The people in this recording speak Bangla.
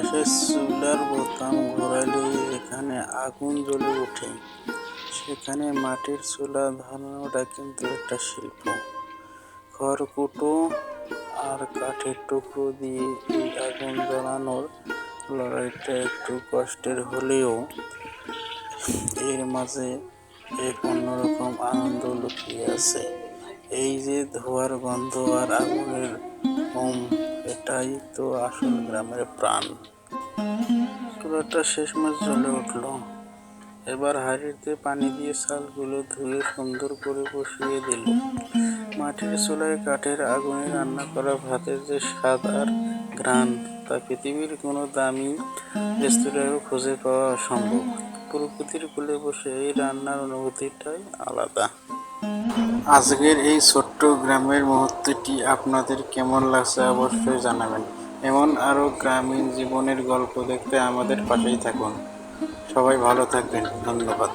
গ্যাসের চুলার বোতাম ঘোরালে যেখানে আগুন জ্বলে ওঠে, সেখানে মাটির চুলা ধরানোটা কিন্তু একটা শিল্প। খড়কুটো আর কাঠের টুকরো দিয়ে এই আগুন জ্বালানোর লড়াইটা একটু কষ্টের হলেও এর মাঝে এক অন্যরকম আনন্দ লুকিয়ে আছে। এই যে ধোঁয়ার গন্ধ আর আগুনের হোম, এটাই তো আসল গ্রামের প্রাণ। চুলাটা শেষমেশ জ্বলে উঠল। এবার হাঁড়িতে পানি দিয়ে চালগুলো ধুয়ে সুন্দর করে বসিয়ে দিল। মাটির চুলায় কাঠের আগুনে রান্না করা ভাতের যে স্বাদ আর ঘ্রাণ, তা পৃথিবীর কোনো দামি রেস্তোরাঁয়ও খুঁজে পাওয়া অসম্ভব। প্রকৃতির কোলে বসে এই রান্নার অনুভূতিটাই আলাদা। আজকের এই ছোট্ট গ্রামের মুহূর্তটি আপনাদের কেমন লাগছে অবশ্যই জানাবেন। এমন আরও গ্রামীণ জীবনের গল্প দেখতে আমাদের পাশেই থাকুন। সবাই ভালো থাকবেন। ধন্যবাদ।